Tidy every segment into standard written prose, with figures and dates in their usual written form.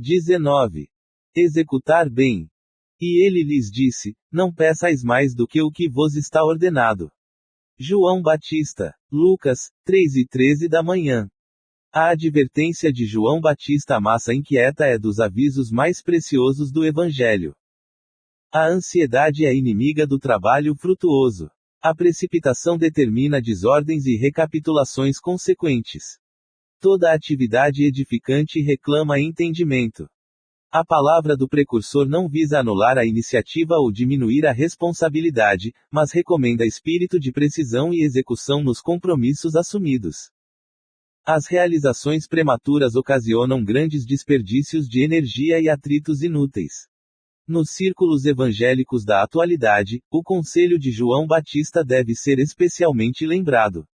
19. Executar bem. E ele lhes disse: Não peçais mais do que o que vos está ordenado. João Batista. Lucas, 3:13 da manhã. A advertência de João Batista à massa inquieta é dos avisos mais preciosos do Evangelho. A ansiedade é inimiga do trabalho frutuoso. A precipitação determina desordens e recapitulações consequentes. Toda atividade edificante reclama entendimento. A palavra do precursor não visa anular a iniciativa ou diminuir a responsabilidade, mas recomenda espírito de precisão e execução nos compromissos assumidos. As realizações prematuras ocasionam grandes desperdícios de energia e atritos inúteis. Nos círculos evangélicos da atualidade, o conselho de João Batista deve ser especialmente lembrado.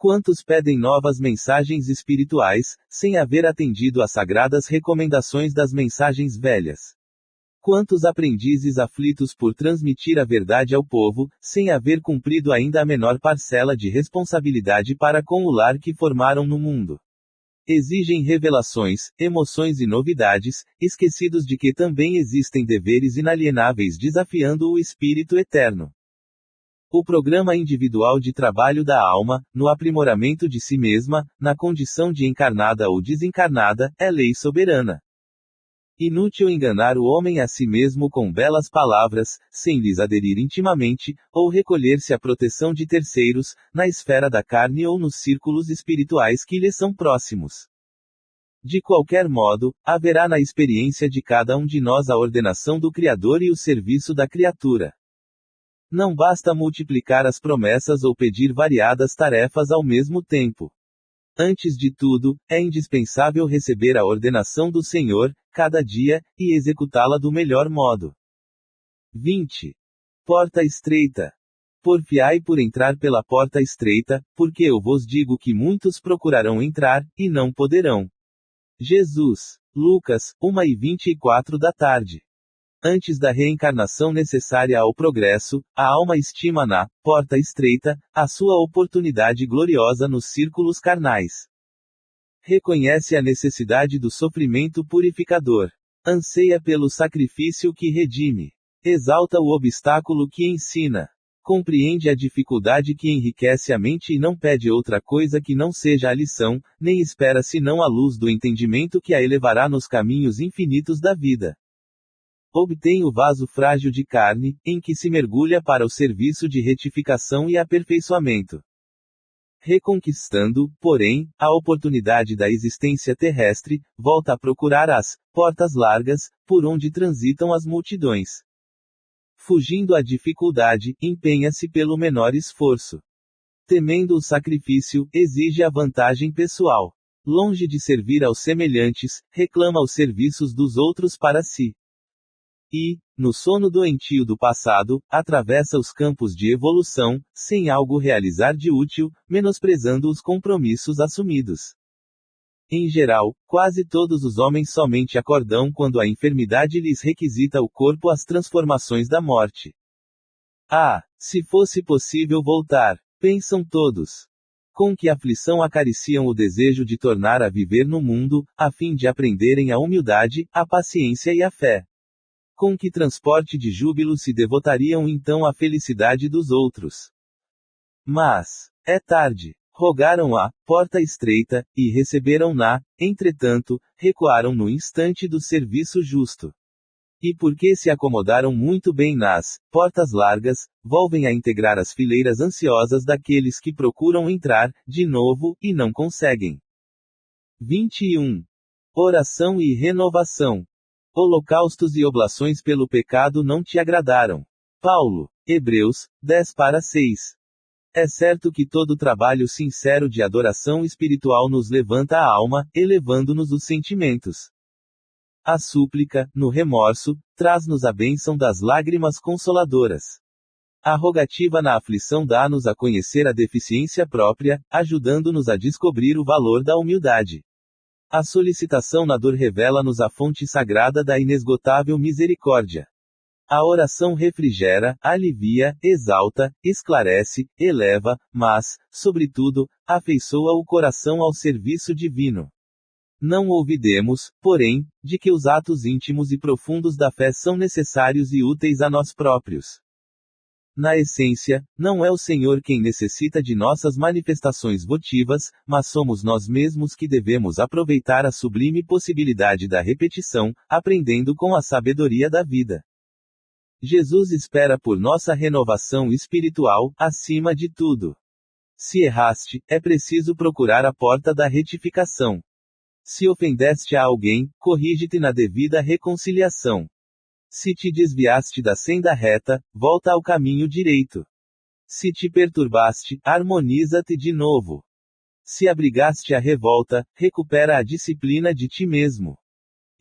Quantos pedem novas mensagens espirituais, sem haver atendido às sagradas recomendações das mensagens velhas? Quantos aprendizes aflitos por transmitir a verdade ao povo, sem haver cumprido ainda a menor parcela de responsabilidade para com o lar que formaram no mundo? Exigem revelações, emoções e novidades, esquecidos de que também existem deveres inalienáveis desafiando o Espírito Eterno. O programa individual de trabalho da alma, no aprimoramento de si mesma, na condição de encarnada ou desencarnada, é lei soberana. Inútil enganar o homem a si mesmo com belas palavras, sem lhes aderir intimamente, ou recolher-se à proteção de terceiros, na esfera da carne ou nos círculos espirituais que lhe são próximos. De qualquer modo, haverá na experiência de cada um de nós a ordenação do Criador e o serviço da criatura. Não basta multiplicar as promessas ou pedir variadas tarefas ao mesmo tempo. Antes de tudo, é indispensável receber a ordenação do Senhor, cada dia, e executá-la do melhor modo. 20. Porta estreita. Porfiai por entrar pela porta estreita, porque eu vos digo que muitos procurarão entrar, e não poderão. Jesus. Lucas, 1:24 da tarde. Antes da reencarnação necessária ao progresso, a alma estima na porta estreita a sua oportunidade gloriosa nos círculos carnais. Reconhece a necessidade do sofrimento purificador. Anseia pelo sacrifício que redime. Exalta o obstáculo que ensina. Compreende a dificuldade que enriquece a mente e não pede outra coisa que não seja a lição, nem espera senão a luz do entendimento que a elevará nos caminhos infinitos da vida. Obtém o vaso frágil de carne, em que se mergulha para o serviço de retificação e aperfeiçoamento. Reconquistando, porém, a oportunidade da existência terrestre, volta a procurar as portas largas, por onde transitam as multidões. Fugindo à dificuldade, empenha-se pelo menor esforço. Temendo o sacrifício, exige a vantagem pessoal. Longe de servir aos semelhantes, reclama os serviços dos outros para si. E, no sono doentio do passado, atravessa os campos de evolução, sem algo realizar de útil, menosprezando os compromissos assumidos. Em geral, quase todos os homens somente acordam quando a enfermidade lhes requisita o corpo às transformações da morte. Ah, se fosse possível voltar, pensam todos. Com que aflição acariciam o desejo de tornar a viver no mundo, a fim de aprenderem a humildade, a paciência e a fé. Com que transporte de júbilo se devotariam então à felicidade dos outros. Mas, é tarde. Rogaram a porta estreita, e receberam-na, entretanto, recuaram no instante do serviço justo. E porque se acomodaram muito bem nas portas largas, volvem a integrar as fileiras ansiosas daqueles que procuram entrar, de novo, e não conseguem. 21. Oração e renovação. Holocaustos e oblações pelo pecado não te agradaram. Paulo, Hebreus, 10:6. É certo que todo trabalho sincero de adoração espiritual nos levanta a alma, elevando-nos os sentimentos. A súplica, no remorso, traz-nos a bênção das lágrimas consoladoras. A rogativa na aflição dá-nos a conhecer a deficiência própria, ajudando-nos a descobrir o valor da humildade. A solicitação na dor revela-nos a fonte sagrada da inesgotável misericórdia. A oração refrigera, alivia, exalta, esclarece, eleva, mas, sobretudo, afeiçoa o coração ao serviço divino. Não ouvidemos, porém, de que os atos íntimos e profundos da fé são necessários e úteis a nós próprios. Na essência, não é o Senhor quem necessita de nossas manifestações votivas, mas somos nós mesmos que devemos aproveitar a sublime possibilidade da repetição, aprendendo com a sabedoria da vida. Jesus espera por nossa renovação espiritual, acima de tudo. Se erraste, é preciso procurar a porta da retificação. Se ofendeste a alguém, corrige-te na devida reconciliação. Se te desviaste da senda reta, volta ao caminho direito. Se te perturbaste, harmoniza-te de novo. Se abrigaste a revolta, recupera a disciplina de ti mesmo.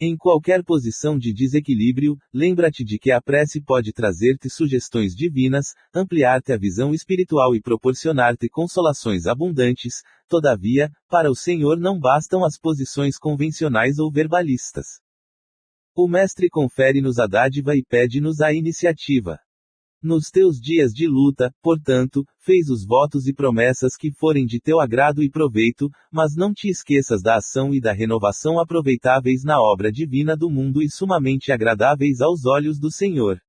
Em qualquer posição de desequilíbrio, lembra-te de que a prece pode trazer-te sugestões divinas, ampliar-te a visão espiritual e proporcionar-te consolações abundantes. Todavia, para o Senhor não bastam as posições convencionais ou verbalistas. O Mestre confere-nos a dádiva e pede-nos a iniciativa. Nos teus dias de luta, portanto, fez os votos e promessas que forem de teu agrado e proveito, mas não te esqueças da ação e da renovação aproveitáveis na obra divina do mundo e sumamente agradáveis aos olhos do Senhor.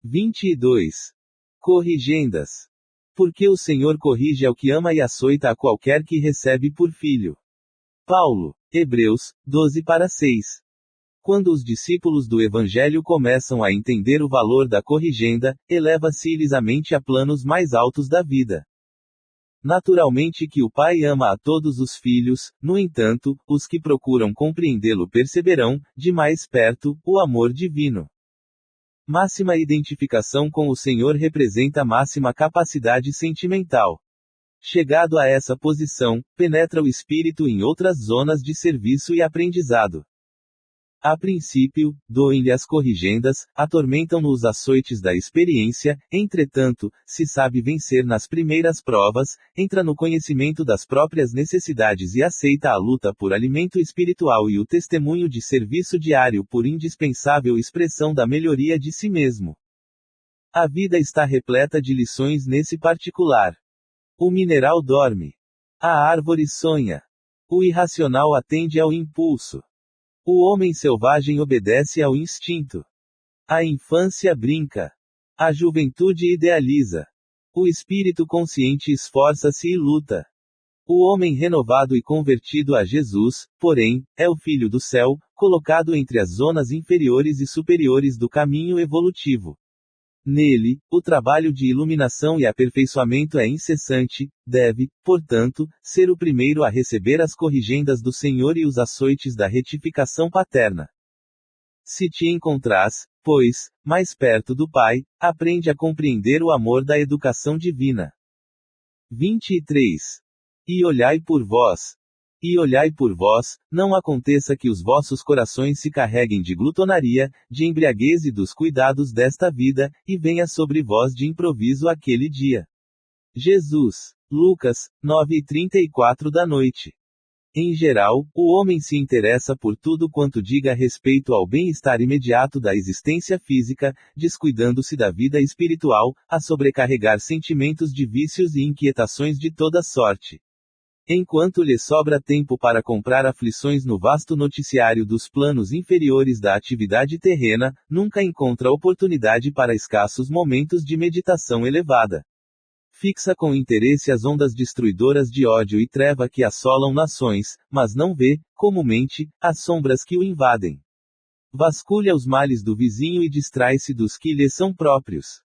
22. Corrigendas. Porque o Senhor corrige ao que ama e açoita a qualquer que recebe por filho. Paulo, Hebreus, 12:6. Quando os discípulos do Evangelho começam a entender o valor da corrigenda, eleva-se-lhes a mente a planos mais altos da vida. Naturalmente que o Pai ama a todos os filhos, no entanto, os que procuram compreendê-lo perceberão, de mais perto, o amor divino. Máxima identificação com o Senhor representa máxima capacidade sentimental. Chegado a essa posição, penetra o espírito em outras zonas de serviço e aprendizado. A princípio, doem-lhe as corrigendas, atormentam-no os açoites da experiência, entretanto, se sabe vencer nas primeiras provas, entra no conhecimento das próprias necessidades e aceita a luta por alimento espiritual e o testemunho de serviço diário por indispensável expressão da melhoria de si mesmo. A vida está repleta de lições nesse particular. O mineral dorme. A árvore sonha. O irracional atende ao impulso. O homem selvagem obedece ao instinto. A infância brinca. A juventude idealiza. O espírito consciente esforça-se e luta. O homem renovado e convertido a Jesus, porém, é o filho do céu, colocado entre as zonas inferiores e superiores do caminho evolutivo. Nele, o trabalho de iluminação e aperfeiçoamento é incessante, deve, portanto, ser o primeiro a receber as corrigendas do Senhor e os açoites da retificação paterna. Se te encontrás, pois, mais perto do Pai, aprende a compreender o amor da educação divina. 23. E olhai por vós. E olhai por vós, não aconteça que os vossos corações se carreguem de glutonaria, de embriaguez e dos cuidados desta vida, e venha sobre vós de improviso aquele dia. Jesus. Lucas, 9:34 da noite. Em geral, o homem se interessa por tudo quanto diga respeito ao bem-estar imediato da existência física, descuidando-se da vida espiritual, a sobrecarregar sentimentos de vícios e inquietações de toda sorte. Enquanto lhe sobra tempo para comprar aflições no vasto noticiário dos planos inferiores da atividade terrena, nunca encontra oportunidade para escassos momentos de meditação elevada. Fixa com interesse as ondas destruidoras de ódio e treva que assolam nações, mas não vê, comumente, as sombras que o invadem. Vasculha os males do vizinho e distrai-se dos que lhe são próprios.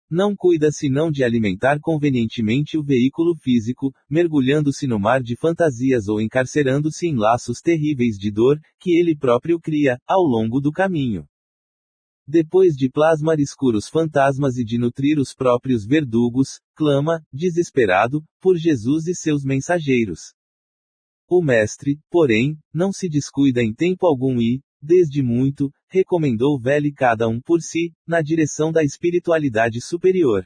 Não cuida senão de alimentar convenientemente o veículo físico, mergulhando-se no mar de fantasias ou encarcerando-se em laços terríveis de dor, que ele próprio cria, ao longo do caminho. Depois de plasmar escuros fantasmas e de nutrir os próprios verdugos, clama, desesperado, por Jesus e seus mensageiros. O Mestre, porém, não se descuida em tempo algum e, desde muito, recomendou vele cada um por si, na direção da espiritualidade superior.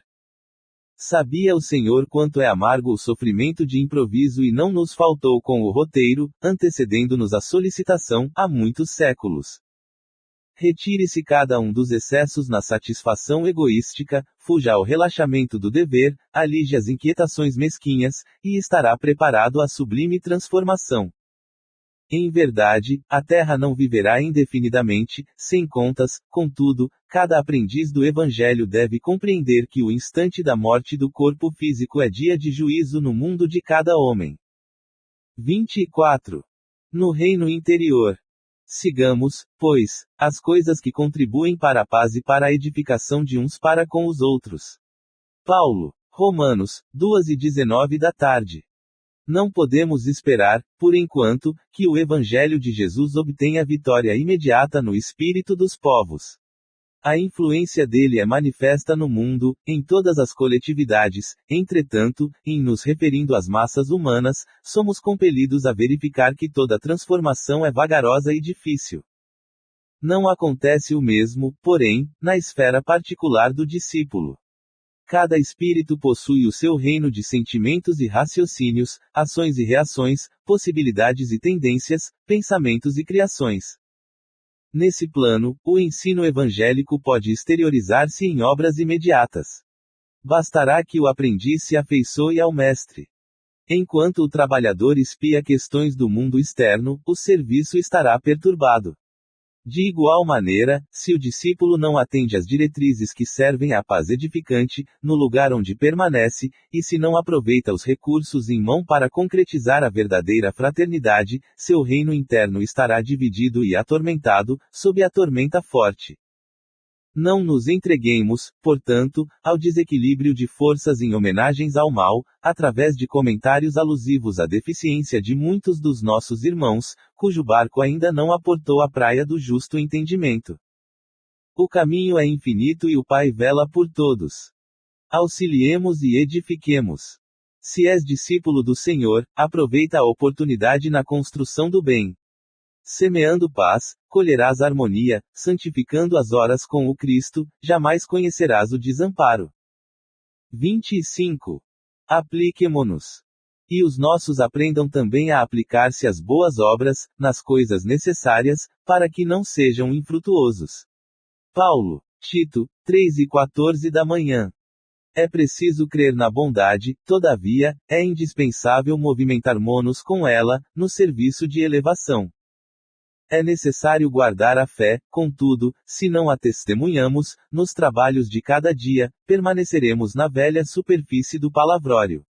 Sabia o Senhor quanto é amargo o sofrimento de improviso e não nos faltou com o roteiro, antecedendo-nos a solicitação, há muitos séculos. Retire-se cada um dos excessos na satisfação egoística, fuja ao relaxamento do dever, alige as inquietações mesquinhas, e estará preparado à sublime transformação. Em verdade, a terra não viverá indefinidamente, sem contas, contudo, cada aprendiz do Evangelho deve compreender que o instante da morte do corpo físico é dia de juízo no mundo de cada homem. 24. No reino interior. Sigamos, pois, as coisas que contribuem para a paz e para a edificação de uns para com os outros. Paulo, Romanos, 2:19 da tarde. Não podemos esperar, por enquanto, que o Evangelho de Jesus obtenha vitória imediata no espírito dos povos. A influência dele é manifesta no mundo, em todas as coletividades, entretanto, em nos referindo às massas humanas, somos compelidos a verificar que toda transformação é vagarosa e difícil. Não acontece o mesmo, porém, na esfera particular do discípulo. Cada espírito possui o seu reino de sentimentos e raciocínios, ações e reações, possibilidades e tendências, pensamentos e criações. Nesse plano, o ensino evangélico pode exteriorizar-se em obras imediatas. Bastará que o aprendiz se afeiçoe ao mestre. Enquanto o trabalhador espia questões do mundo externo, o serviço estará perturbado. De igual maneira, se o discípulo não atende às diretrizes que servem à paz edificante, no lugar onde permanece, e se não aproveita os recursos em mão para concretizar a verdadeira fraternidade, seu reino interno estará dividido e atormentado, sob a tormenta forte. Não nos entreguemos, portanto, ao desequilíbrio de forças em homenagens ao mal, através de comentários alusivos à deficiência de muitos dos nossos irmãos, cujo barco ainda não aportou à praia do justo entendimento. O caminho é infinito e o Pai vela por todos. Auxiliemos e edifiquemos. Se és discípulo do Senhor, aproveita a oportunidade na construção do bem. Semeando paz, colherás harmonia, santificando as horas com o Cristo, jamais conhecerás o desamparo. 25. Apliquemo-nos. E os nossos aprendam também a aplicar-se às boas obras, nas coisas necessárias, para que não sejam infrutuosos. Paulo, Tito, 3:14 da manhã. É preciso crer na bondade, todavia, é indispensável movimentar-nos com ela, no serviço de elevação. É necessário guardar a fé, contudo, se não a testemunhamos, nos trabalhos de cada dia, permaneceremos na velha superfície do palavrório.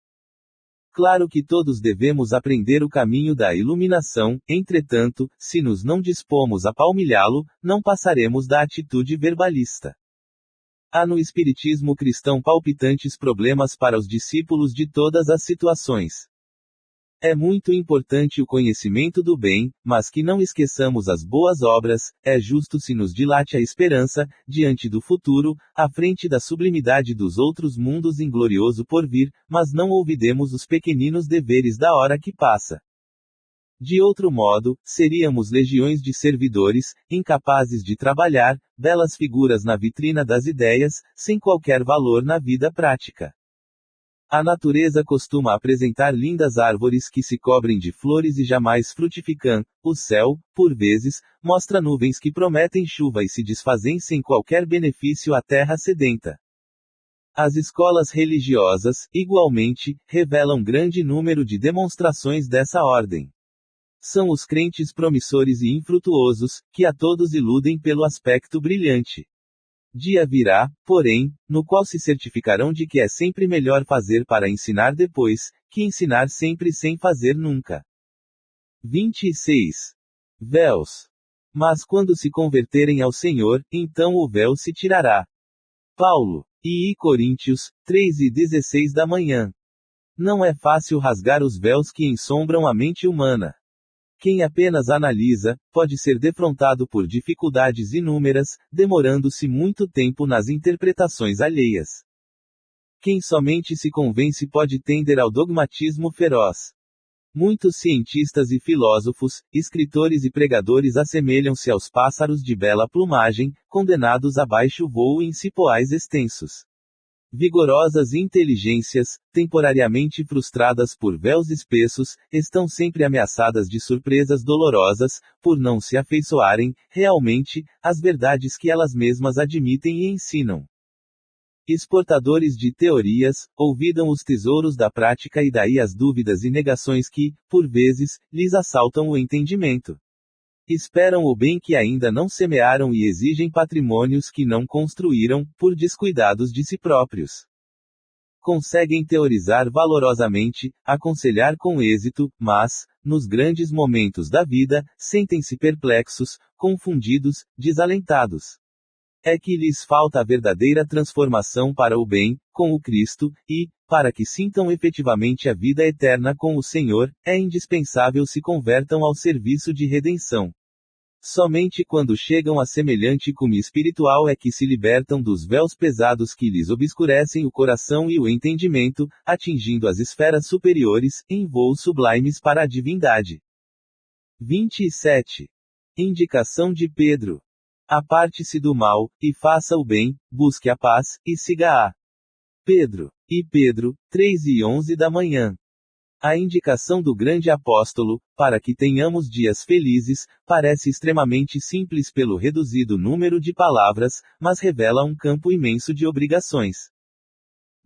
Claro que todos devemos aprender o caminho da iluminação, entretanto, se nos não dispomos a palmilhá-lo, não passaremos da atitude verbalista. Há no espiritismo cristão palpitantes problemas para os discípulos de todas as situações. É muito importante o conhecimento do bem, mas que não esqueçamos as boas obras, é justo se nos dilate a esperança, diante do futuro, à frente da sublimidade dos outros mundos em glorioso porvir, mas não olvidemos os pequeninos deveres da hora que passa. De outro modo, seríamos legiões de servidores, incapazes de trabalhar, belas figuras na vitrina das ideias, sem qualquer valor na vida prática. A natureza costuma apresentar lindas árvores que se cobrem de flores e jamais frutificam. O céu, por vezes, mostra nuvens que prometem chuva e se desfazem sem qualquer benefício à terra sedenta. As escolas religiosas, igualmente, revelam grande número de demonstrações dessa ordem. São os crentes promissores e infrutuosos, que a todos iludem pelo aspecto brilhante. Dia virá, porém, no qual se certificarão de que é sempre melhor fazer para ensinar depois, que ensinar sempre sem fazer nunca. 26. Véus. Mas quando se converterem ao Senhor, então o véu se tirará. Paulo. E Coríntios, 3:16 da manhã. Não é fácil rasgar os véus que ensombram a mente humana. Quem apenas analisa, pode ser defrontado por dificuldades inúmeras, demorando-se muito tempo nas interpretações alheias. Quem somente se convence pode tender ao dogmatismo feroz. Muitos cientistas e filósofos, escritores e pregadores assemelham-se aos pássaros de bela plumagem, condenados a baixo voo em cipoais extensos. Vigorosas inteligências, temporariamente frustradas por véus espessos, estão sempre ameaçadas de surpresas dolorosas, por não se afeiçoarem, realmente, às verdades que elas mesmas admitem e ensinam. Exportadores de teorias, olvidam os tesouros da prática e daí as dúvidas e negações que, por vezes, lhes assaltam o entendimento. Esperam o bem que ainda não semearam e exigem patrimônios que não construíram, por descuidados de si próprios. Conseguem teorizar valorosamente, aconselhar com êxito, mas, nos grandes momentos da vida, sentem-se perplexos, confundidos, desalentados. É que lhes falta a verdadeira transformação para o bem, com o Cristo, e, para que sintam efetivamente a vida eterna com o Senhor, é indispensável se convertam ao serviço de redenção. Somente quando chegam a semelhante cume espiritual é que se libertam dos véus pesados que lhes obscurecem o coração e o entendimento, atingindo as esferas superiores, em voos sublimes para a divindade. 27. Indicação de Pedro. Aparte-se do mal, e faça o bem, busque a paz, e siga-a. Pedro. E Pedro, 3:11 da manhã. A indicação do grande apóstolo, para que tenhamos dias felizes, parece extremamente simples pelo reduzido número de palavras, mas revela um campo imenso de obrigações.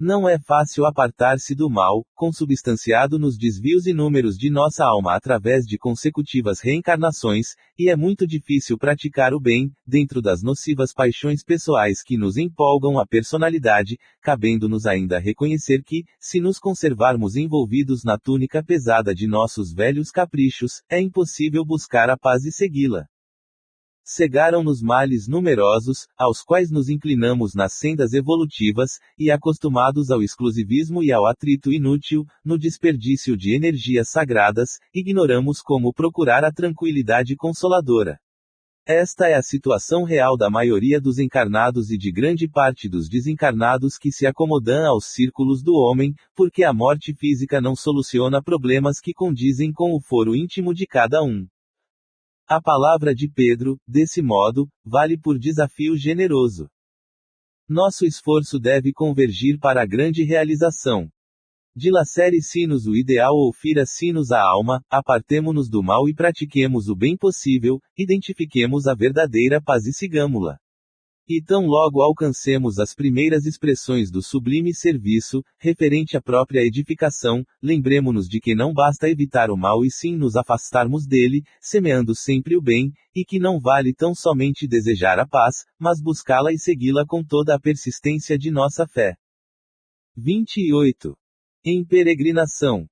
Não é fácil apartar-se do mal, consubstanciado nos desvios inúmeros de nossa alma através de consecutivas reencarnações, e é muito difícil praticar o bem, dentro das nocivas paixões pessoais que nos empolgam a personalidade, cabendo-nos ainda reconhecer que, se nos conservarmos envolvidos na túnica pesada de nossos velhos caprichos, é impossível buscar a paz e segui-la. Cegaram-nos males numerosos, aos quais nos inclinamos nas sendas evolutivas, e acostumados ao exclusivismo e ao atrito inútil, no desperdício de energias sagradas, ignoramos como procurar a tranquilidade consoladora. Esta é a situação real da maioria dos encarnados e de grande parte dos desencarnados que se acomodam aos círculos do homem, porque a morte física não soluciona problemas que condizem com o foro íntimo de cada um. A palavra de Pedro, desse modo, vale por desafio generoso. Nosso esforço deve convergir para a grande realização. Dilacere-se-nos o ideal ou fira-se-nos a alma, apartemo-nos do mal e pratiquemos o bem possível, identifiquemos a verdadeira paz e sigamo-la. E tão logo alcancemos as primeiras expressões do sublime serviço, referente à própria edificação, lembremo-nos de que não basta evitar o mal e sim nos afastarmos dele, semeando sempre o bem, e que não vale tão somente desejar a paz, mas buscá-la e segui-la com toda a persistência de nossa fé. 28. Em peregrinação.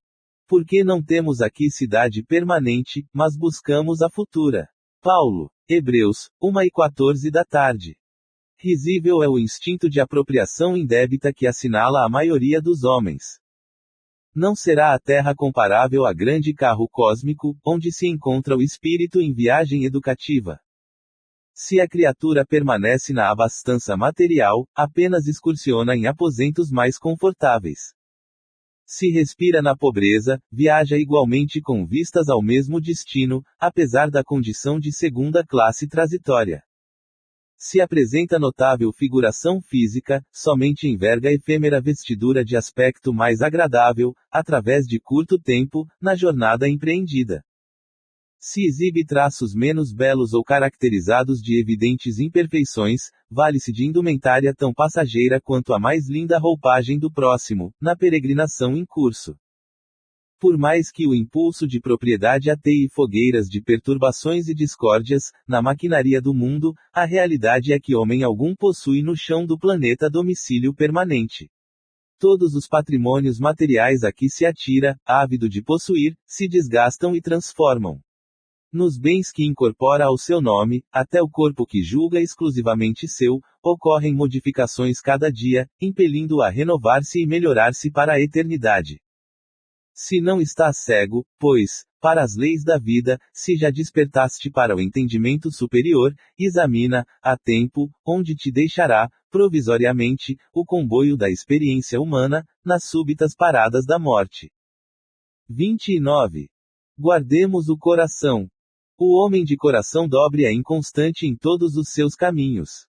Porque não temos aqui cidade permanente, mas buscamos a futura. Paulo. Hebreus, 1:14 da tarde. Risível é o instinto de apropriação indébita que assinala a maioria dos homens. Não será a Terra comparável a grande carro cósmico, onde se encontra o espírito em viagem educativa. Se a criatura permanece na abastança material, apenas excursiona em aposentos mais confortáveis. Se respira na pobreza, viaja igualmente com vistas ao mesmo destino, apesar da condição de segunda classe transitória. Se apresenta notável figuração física, somente enverga efêmera vestidura de aspecto mais agradável, através de curto tempo, na jornada empreendida. Se exibe traços menos belos ou caracterizados de evidentes imperfeições, vale-se de indumentária tão passageira quanto a mais linda roupagem do próximo, na peregrinação em curso. Por mais que o impulso de propriedade ateie fogueiras de perturbações e discórdias, na maquinaria do mundo, a realidade é que homem algum possui no chão do planeta domicílio permanente. Todos os patrimônios materiais a que se atira, ávido de possuir, se desgastam e transformam. Nos bens que incorpora ao seu nome, até o corpo que julga exclusivamente seu, ocorrem modificações cada dia, impelindo-o a renovar-se e melhorar-se para a eternidade. Se não estás cego, pois, para as leis da vida, se já despertaste para o entendimento superior, examina, a tempo, onde te deixará, provisoriamente, o comboio da experiência humana, nas súbitas paradas da morte. 29. Guardemos o coração. O homem de coração dobre é inconstante em todos os seus caminhos.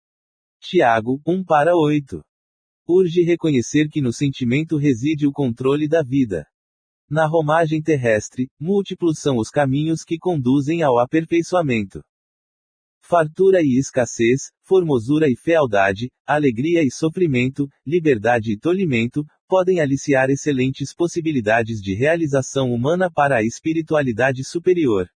Tiago, 1:8. Urge reconhecer que no sentimento reside o controle da vida. Na romagem terrestre, múltiplos são os caminhos que conduzem ao aperfeiçoamento. Fartura e escassez, formosura e fealdade, alegria e sofrimento, liberdade e tolimento, podem aliciar excelentes possibilidades de realização humana para a espiritualidade superior.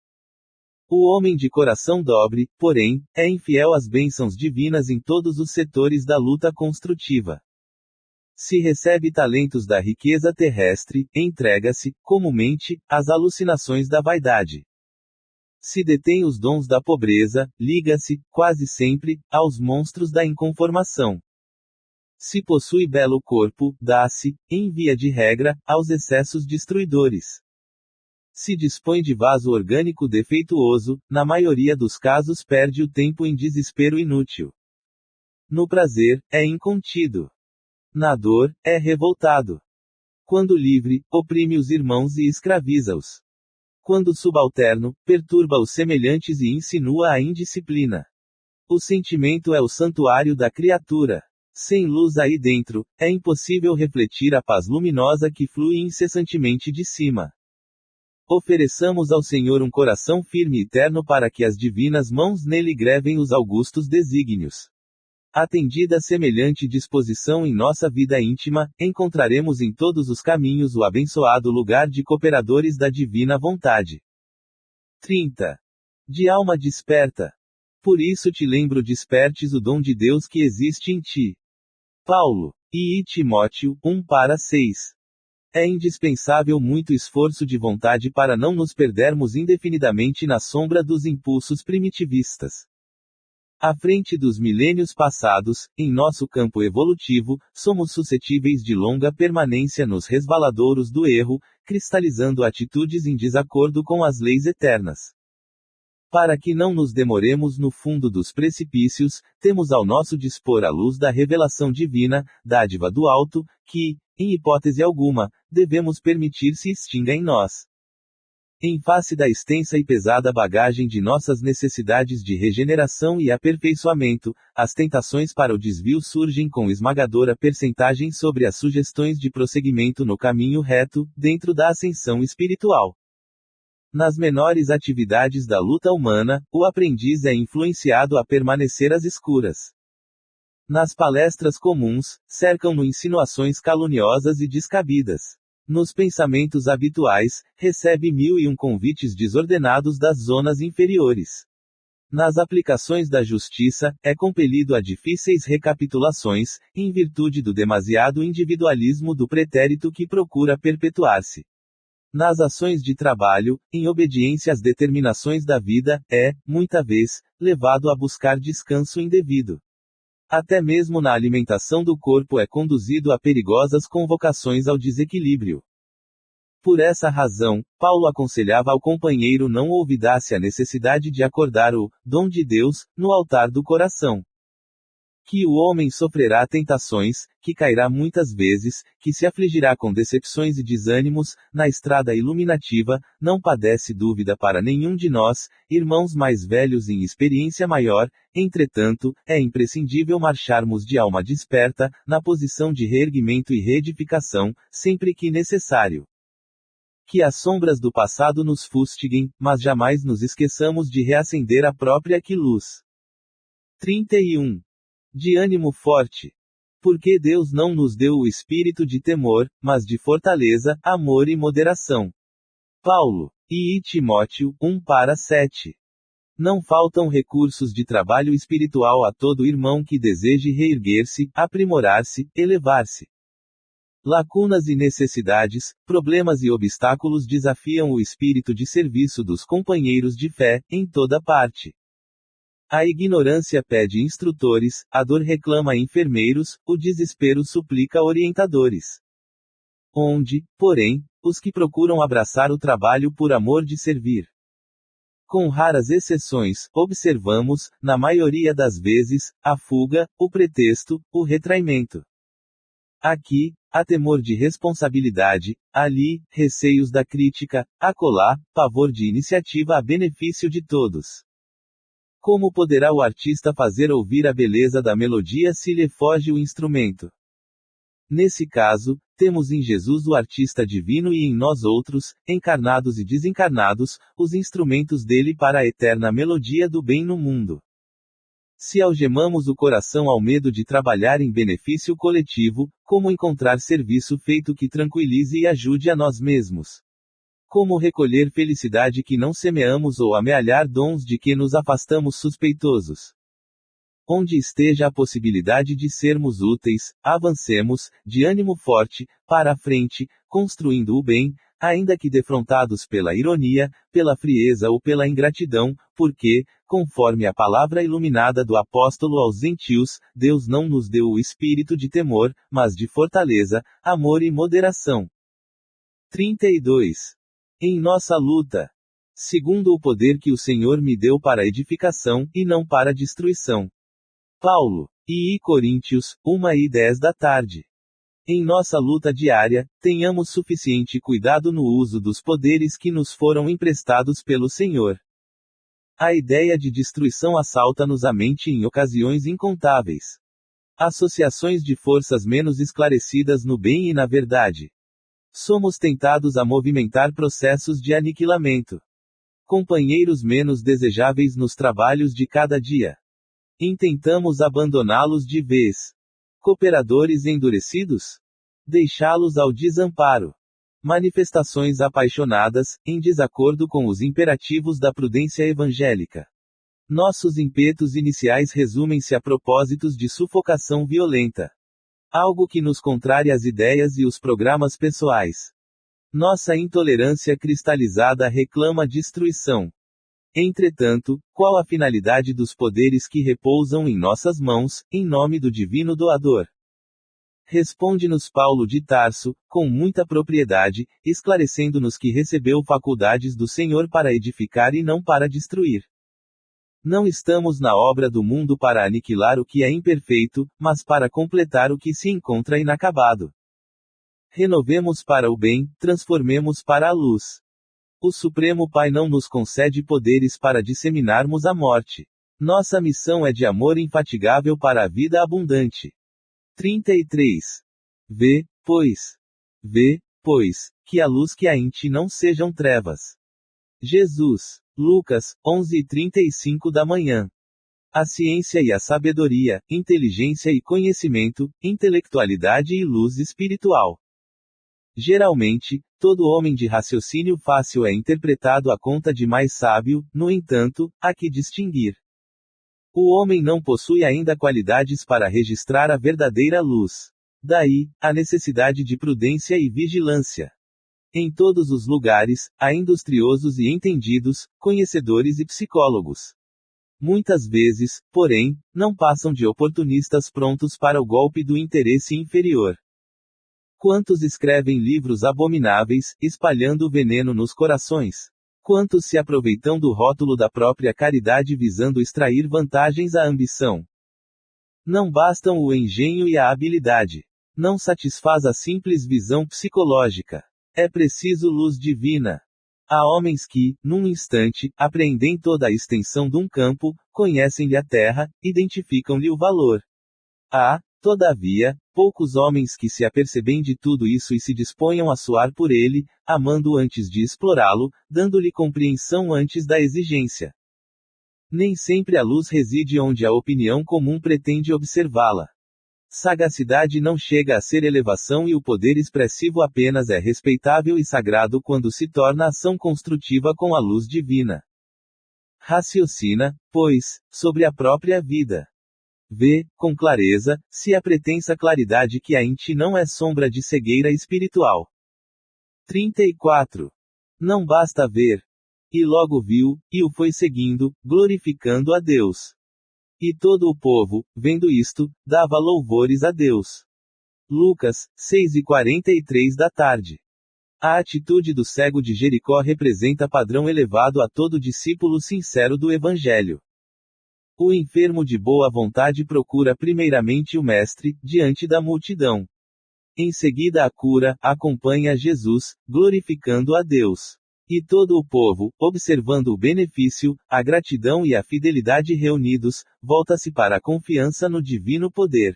O homem de coração dobre, porém, é infiel às bênçãos divinas em todos os setores da luta construtiva. Se recebe talentos da riqueza terrestre, entrega-se, comumente, às alucinações da vaidade. Se detém os dons da pobreza, liga-se, quase sempre, aos monstros da inconformação. Se possui belo corpo, dá-se, em via de regra, aos excessos destruidores. Se dispõe de vaso orgânico defeituoso, na maioria dos casos perde o tempo em desespero inútil. No prazer, é incontido. Na dor, é revoltado. Quando livre, oprime os irmãos e escraviza-os. Quando subalterno, perturba os semelhantes e insinua a indisciplina. O sentimento é o santuário da criatura. Sem luz aí dentro, é impossível refletir a paz luminosa que flui incessantemente de cima. Ofereçamos ao Senhor um coração firme e terno para que as divinas mãos nele grevem os augustos desígnios. Atendida semelhante disposição em nossa vida íntima, encontraremos em todos os caminhos o abençoado lugar de cooperadores da divina vontade. 30. De alma desperta. Por isso te lembro despertes o dom de Deus que existe em ti. Paulo e Timóteo, 1:6. É indispensável muito esforço de vontade para não nos perdermos indefinidamente na sombra dos impulsos primitivistas. À frente dos milênios passados, em nosso campo evolutivo, somos suscetíveis de longa permanência nos resvaladouros do erro, cristalizando atitudes em desacordo com as leis eternas. Para que não nos demoremos no fundo dos precipícios, temos ao nosso dispor a luz da revelação divina, dádiva do alto, que, em hipótese alguma, devemos permitir se extinga em nós. Em face da extensa e pesada bagagem de nossas necessidades de regeneração e aperfeiçoamento, as tentações para o desvio surgem com esmagadora percentagem sobre as sugestões de prosseguimento no caminho reto, dentro da ascensão espiritual. Nas menores atividades da luta humana, o aprendiz é influenciado a permanecer às escuras. Nas palestras comuns, cercam-no insinuações caluniosas e descabidas. Nos pensamentos habituais, recebe 1001 convites desordenados das zonas inferiores. Nas aplicações da justiça, é compelido a difíceis recapitulações, em virtude do demasiado individualismo do pretérito que procura perpetuar-se. Nas ações de trabalho, em obediência às determinações da vida, é, muita vez, levado a buscar descanso indevido. Até mesmo na alimentação do corpo é conduzido a perigosas convocações ao desequilíbrio. Por essa razão, Paulo aconselhava ao companheiro não olvidasse a necessidade de acordar o dom de Deus no altar do coração. Que o homem sofrerá tentações, que cairá muitas vezes, que se afligirá com decepções e desânimos, na estrada iluminativa, não padece dúvida para nenhum de nós, irmãos mais velhos em experiência maior, entretanto, é imprescindível marcharmos de alma desperta, na posição de reerguimento e reedificação, sempre que necessário. Que as sombras do passado nos fustiguem, mas jamais nos esqueçamos de reacender a própria luz. 31. De ânimo forte. Porque Deus não nos deu o espírito de temor, mas de fortaleza, amor e moderação. Paulo e Timóteo, 1:7. Não faltam recursos de trabalho espiritual a todo irmão que deseje reerguer-se, aprimorar-se, elevar-se. Lacunas e necessidades, problemas e obstáculos desafiam o espírito de serviço dos companheiros de fé, em toda parte. A ignorância pede instrutores, a dor reclama enfermeiros, o desespero suplica orientadores. Onde, porém, os que procuram abraçar o trabalho por amor de servir. Com raras exceções, observamos, na maioria das vezes, a fuga, o pretexto, o retraimento. Aqui, há temor de responsabilidade, ali, receios da crítica, acolá, pavor de iniciativa a benefício de todos. Como poderá o artista fazer ouvir a beleza da melodia se lhe foge o instrumento? Nesse caso, temos em Jesus o artista divino e em nós outros, encarnados e desencarnados, os instrumentos dele para a eterna melodia do bem no mundo. Se algemamos o coração ao medo de trabalhar em benefício coletivo, como encontrar serviço feito que tranquilize e ajude a nós mesmos? Como recolher felicidade que não semeamos ou amealhar dons de que nos afastamos suspeitosos? Onde esteja a possibilidade de sermos úteis, avancemos, de ânimo forte, para a frente, construindo o bem, ainda que defrontados pela ironia, pela frieza ou pela ingratidão, porque, conforme a palavra iluminada do apóstolo aos gentios, Deus não nos deu o espírito de temor, mas de fortaleza, amor e moderação. 32. Em nossa luta. Segundo o poder que o Senhor me deu para edificação, e não para destruição. Paulo. E Coríntios, 1:10 da tarde. Em nossa luta diária, tenhamos suficiente cuidado no uso dos poderes que nos foram emprestados pelo Senhor. A ideia de destruição assalta-nos a mente em ocasiões incontáveis. Associações de forças menos esclarecidas no bem e na verdade. Somos tentados a movimentar processos de aniquilamento. Companheiros menos desejáveis nos trabalhos de cada dia. Intentamos abandoná-los de vez. Cooperadores endurecidos? Deixá-los ao desamparo. Manifestações apaixonadas, em desacordo com os imperativos da prudência evangélica. Nossos ímpetos iniciais resumem-se a propósitos de sufocação violenta. Algo que nos contraria as ideias e os programas pessoais. Nossa intolerância cristalizada reclama destruição. Entretanto, qual a finalidade dos poderes que repousam em nossas mãos, em nome do divino doador? Responde-nos Paulo de Tarso, com muita propriedade, esclarecendo-nos que recebeu faculdades do Senhor para edificar e não para destruir. Não estamos na obra do mundo para aniquilar o que é imperfeito, mas para completar o que se encontra inacabado. Renovemos para o bem, transformemos para a luz. O Supremo Pai não nos concede poderes para disseminarmos a morte. Nossa missão é de amor infatigável para a vida abundante. 33. Vê, pois, que a luz que há em ti não sejam trevas. Jesus. Lucas, 11:35 da manhã. A ciência e a sabedoria, inteligência e conhecimento, intelectualidade e luz espiritual. Geralmente, todo homem de raciocínio fácil é interpretado à conta de mais sábio, no entanto, há que distinguir. O homem não possui ainda qualidades para registrar a verdadeira luz. Daí, a necessidade de prudência e vigilância. Em todos os lugares, há industriosos e entendidos, conhecedores e psicólogos. Muitas vezes, porém, não passam de oportunistas prontos para o golpe do interesse inferior. Quantos escrevem livros abomináveis, espalhando veneno nos corações? Quantos se aproveitam do rótulo da própria caridade visando extrair vantagens à ambição? Não bastam o engenho e a habilidade. Não satisfaz a simples visão psicológica. É preciso luz divina. Há homens que, num instante, apreendem toda a extensão de um campo, conhecem-lhe a terra, identificam-lhe o valor. Há, todavia, poucos homens que se apercebem de tudo isso e se disponham a suar por ele, amando antes de explorá-lo, dando-lhe compreensão antes da exigência. Nem sempre a luz reside onde a opinião comum pretende observá-la. Sagacidade não chega a ser elevação e o poder expressivo apenas é respeitável e sagrado quando se torna ação construtiva com a luz divina. Raciocina, pois, sobre a própria vida. Vê, com clareza, se a pretensa claridade que há em ti não é sombra de cegueira espiritual. 34. Não basta ver. E logo viu, e o foi seguindo, glorificando a Deus. E todo o povo, vendo isto, dava louvores a Deus. Lucas, 6:43 da tarde. A atitude do cego de Jericó representa padrão elevado a todo discípulo sincero do Evangelho. O enfermo de boa vontade procura primeiramente o Mestre, diante da multidão. Em seguida a cura, acompanha Jesus, glorificando a Deus. E todo o povo, observando o benefício, a gratidão e a fidelidade reunidos, volta-se para a confiança no divino poder.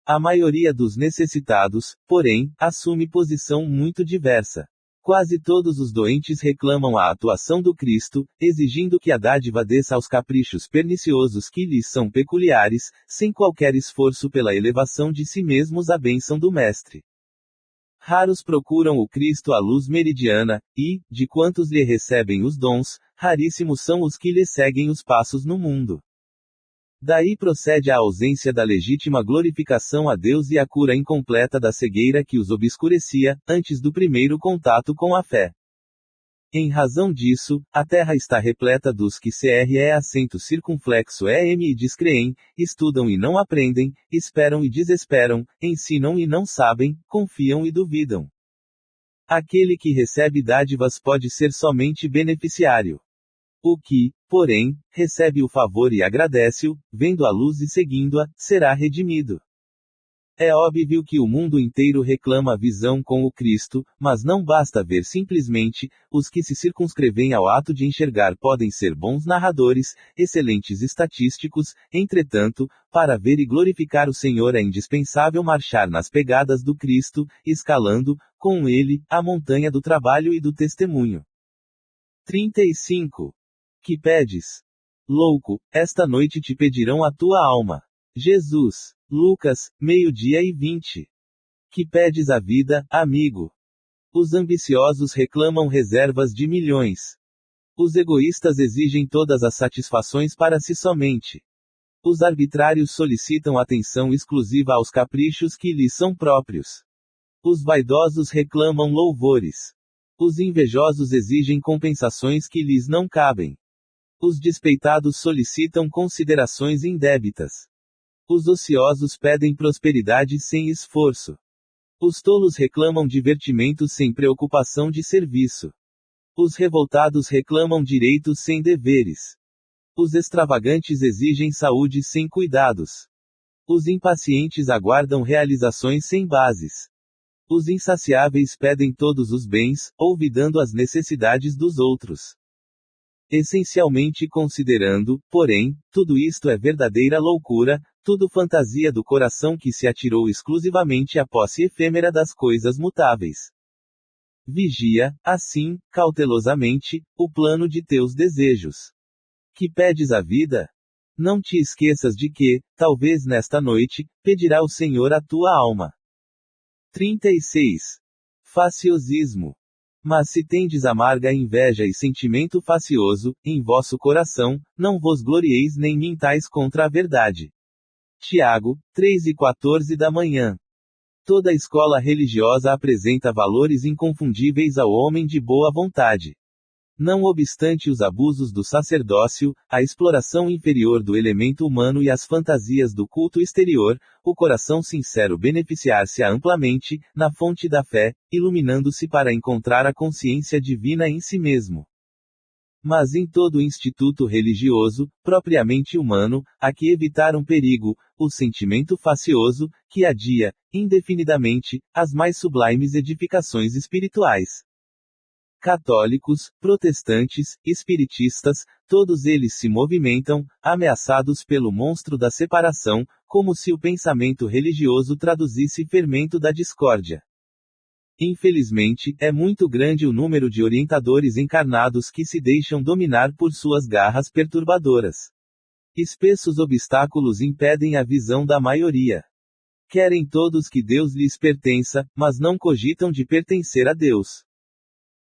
A maioria dos necessitados, porém, assume posição muito diversa. Quase todos os doentes reclamam a atuação do Cristo, exigindo que a dádiva desça aos caprichos perniciosos que lhes são peculiares, sem qualquer esforço pela elevação de si mesmos à bênção do Mestre. Raros procuram o Cristo à luz meridiana, e, de quantos lhe recebem os dons, raríssimos são os que lhe seguem os passos no mundo. Daí procede a ausência da legítima glorificação a Deus e a cura incompleta da cegueira que os obscurecia, antes do primeiro contato com a fé. Em razão disso, a terra está repleta dos que acento circunflexo e descreem, estudam e não aprendem, esperam e desesperam, ensinam e não sabem, confiam e duvidam. Aquele que recebe dádivas pode ser somente beneficiário. O que, porém, recebe o favor e agradece-o, vendo a luz e seguindo-a, será redimido. É óbvio que o mundo inteiro reclama a visão com o Cristo, mas não basta ver simplesmente, os que se circunscrevem ao ato de enxergar podem ser bons narradores, excelentes estatísticos, entretanto, para ver e glorificar o Senhor é indispensável marchar nas pegadas do Cristo, escalando, com ele, a montanha do trabalho e do testemunho. 35. Que pedes? Louco, esta noite te pedirão a tua alma. Jesus. Lucas, 12:20. Que pedes a vida, amigo? Os ambiciosos reclamam reservas de milhões. Os egoístas exigem todas as satisfações para si somente. Os arbitrários solicitam atenção exclusiva aos caprichos que lhes são próprios. Os vaidosos reclamam louvores. Os invejosos exigem compensações que lhes não cabem. Os despeitados solicitam considerações indébitas. Os ociosos pedem prosperidade sem esforço. Os tolos reclamam divertimentos sem preocupação de serviço. Os revoltados reclamam direitos sem deveres. Os extravagantes exigem saúde sem cuidados. Os impacientes aguardam realizações sem bases. Os insaciáveis pedem todos os bens, olvidando as necessidades dos outros. Essencialmente considerando, porém, tudo isto é verdadeira loucura, tudo fantasia do coração que se atirou exclusivamente à posse efêmera das coisas mutáveis. Vigia, assim, cautelosamente, o plano de teus desejos. Que pedes a vida? Não te esqueças de que, talvez nesta noite, pedirá o Senhor a tua alma. 36. Faciosismo. Mas se tendes amarga inveja e sentimento facioso, em vosso coração, não vos glorieis nem mintais contra a verdade. Tiago, 3:14 da manhã. Toda escola religiosa apresenta valores inconfundíveis ao homem de boa vontade. Não obstante os abusos do sacerdócio, a exploração inferior do elemento humano e as fantasias do culto exterior, o coração sincero beneficiar-se-á amplamente, na fonte da fé, iluminando-se para encontrar a consciência divina em si mesmo. Mas em todo instituto religioso, propriamente humano, há que evitar um perigo, o sentimento facioso, que adia, indefinidamente, as mais sublimes edificações espirituais. Católicos, protestantes, espiritistas, todos eles se movimentam, ameaçados pelo monstro da separação, como se o pensamento religioso traduzisse fermento da discórdia. Infelizmente, é muito grande o número de orientadores encarnados que se deixam dominar por suas garras perturbadoras. Espessos obstáculos impedem a visão da maioria. Querem todos que Deus lhes pertença, mas não cogitam de pertencer a Deus.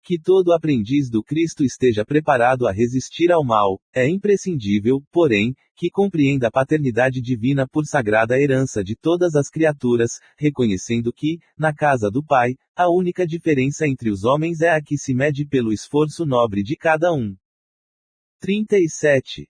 Que todo aprendiz do Cristo esteja preparado a resistir ao mal, é imprescindível, porém, que compreenda a paternidade divina por sagrada herança de todas as criaturas, reconhecendo que, na casa do Pai, a única diferença entre os homens é a que se mede pelo esforço nobre de cada um. 37.